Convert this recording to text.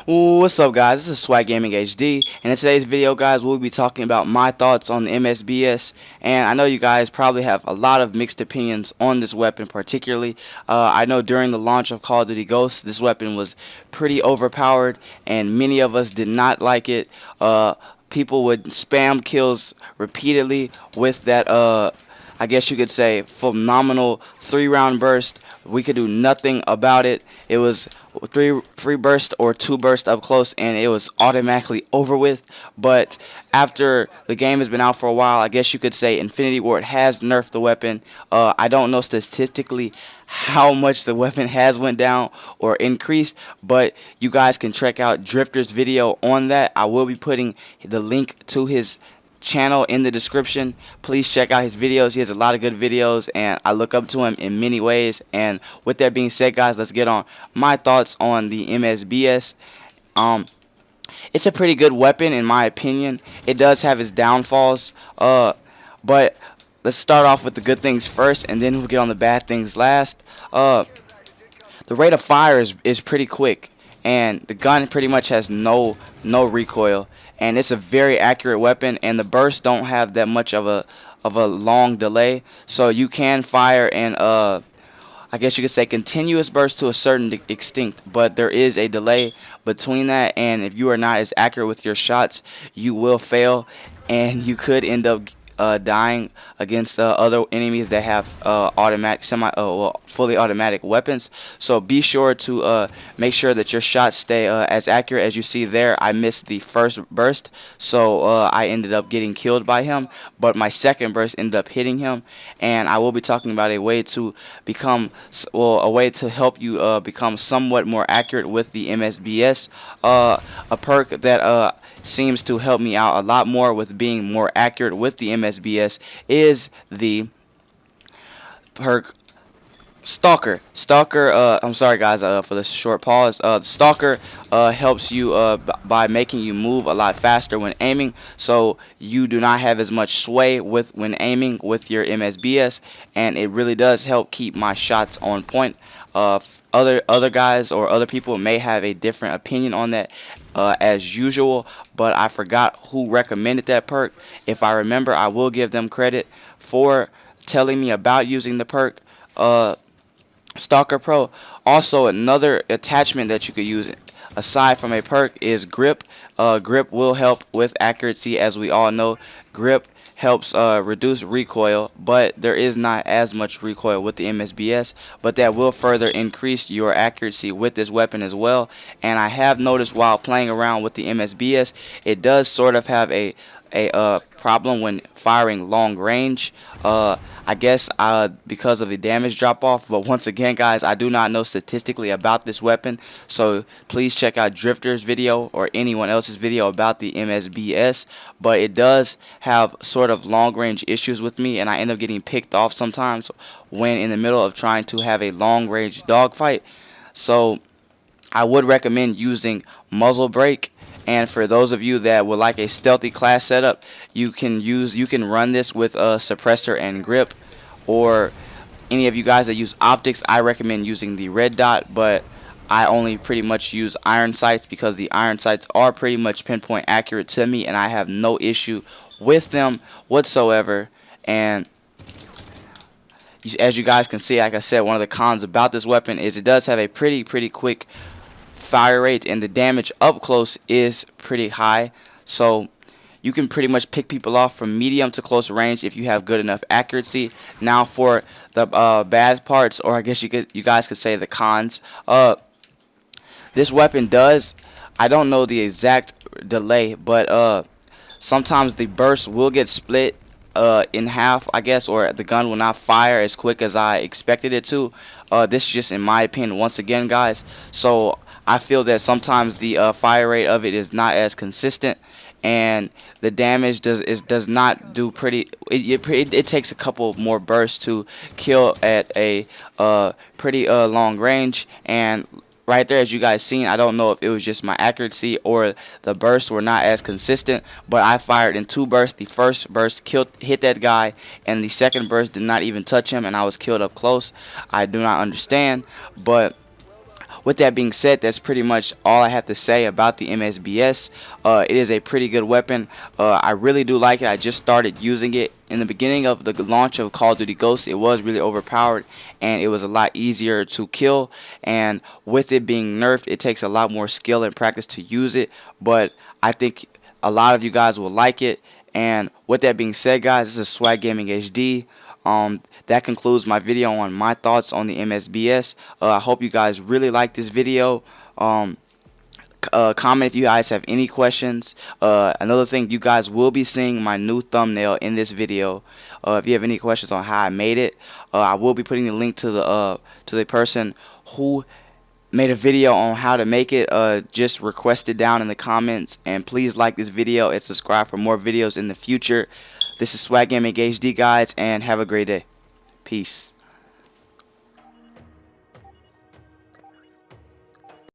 What's up, guys? This is Swag Gaming HD, and in today's video, guys, we'll be talking about my thoughts on the MSBS. And I know you guys probably have a lot of mixed opinions on this weapon, particularly. I know during the launch of Call of Duty Ghosts, this weapon was pretty overpowered, and many of us did not like it. People would spam kills repeatedly with that. I guess you could say phenomenal 3-round burst. We could do nothing about it. It was three burst or 2 burst up close, and it was automatically over with. But after the game has been out for a while, I guess you could say Infinity Ward has nerfed the weapon. I don't know statistically how much the weapon has went down or increased, but you guys can check out Drifter's video on that. I will be putting the link to his channel in the description. Please check out his videos. He has a lot of good videos, and I look up to him in many ways. And with that being said, guys, let's get on my thoughts on the MSBS. It's a pretty good weapon in my opinion. It does have its downfalls, but let's start off with the good things first, and then we'll get on the bad things last. The rate of fire is pretty quick, and the gun pretty much has no recoil, and it's a very accurate weapon, and the bursts don't have that much of a long delay, so you can fire in I guess you could say continuous burst to a certain extent, but there is a delay between that, and if you are not as accurate with your shots, you will fail, and you could end up dying against other enemies that have automatic, fully automatic weapons. So be sure to make sure that your shots stay as accurate as you see there. I missed the first burst, so I ended up getting killed by him, but my second burst ended up hitting him. And I will be talking about a way to become, a way to help you become somewhat more accurate with the MSBS. A perk that seems to help me out a lot more with being more accurate with the MSBS is the perk Stalker. I'm sorry guys for the short pause. Stalker helps you by making you move a lot faster when aiming, so you do not have as much sway when aiming with your MSBS, and it really does help keep my shots on point. Other guys or other people may have a different opinion on that as usual, but I forgot who recommended that perk. If I remember, I will give them credit for telling me about using the perk. Stalker Pro. Also, another attachment that you could use aside from a perk is grip. Grip will help with accuracy, as we all know. Grip helps reduce recoil, but there is not as much recoil with the MSBS, but that will further increase your accuracy with this weapon as well. And I have noticed while playing around with the MSBS, it does sort of have a problem when firing long range. I guess because of the damage drop off, but once again guys, I do not know statistically about this weapon, so please check out Drifter's video or anyone else's video about the MSBS. But it does have sort of long range issues with me, and I end up getting picked off sometimes when in the middle of trying to have a long range dogfight. So I would recommend using muzzle brake. And for those of you that would like a stealthy class setup, you can run this with a suppressor and grip. Or any of you guys that use optics, I recommend using the red dot, but I only pretty much use iron sights because the iron sights are pretty much pinpoint accurate to me, and I have no issue with them whatsoever. And as you guys can see, like I said, one of the cons about this weapon is it does have a pretty quick fire rate, and the damage up close is pretty high, so you can pretty much pick people off from medium to close range if you have good enough accuracy. Now for the bad parts, or I guess you guys could say the cons. This weapon does, I don't know the exact delay, but sometimes the burst will get split in half, I guess, or the gun will not fire as quick as I expected it to. This is just in my opinion, once again guys. So I feel that sometimes the fire rate of it is not as consistent, and the damage does not do pretty. It takes a couple more bursts to kill at a pretty long range. And right there, as you guys seen, I don't know if it was just my accuracy or the bursts were not as consistent, but I fired in 2 bursts. The first burst hit that guy, and the second burst did not even touch him, and I was killed up close. I do not understand, but with that being said, that's pretty much all I have to say about the MSBS. It is a pretty good weapon. I really do like it. I just started using it. In the beginning of the launch of Call of Duty Ghosts, it was really overpowered and it was a lot easier to kill. And with it being nerfed, it takes a lot more skill and practice to use it. But I think a lot of you guys will like it. And with that being said, guys, this is Swag Gaming HD. That concludes my video on my thoughts on the MSBS. I hope you guys really like this video. Comment if you guys have any questions. Another thing, you guys will be seeing my new thumbnail in this video. If you have any questions on how I made it, I will be putting the link to the person who made a video on how to make it. Just request it down in the comments, and please like this video and subscribe for more videos in the future. This is Swag Gaming HD, guys, and have a great day. Peace.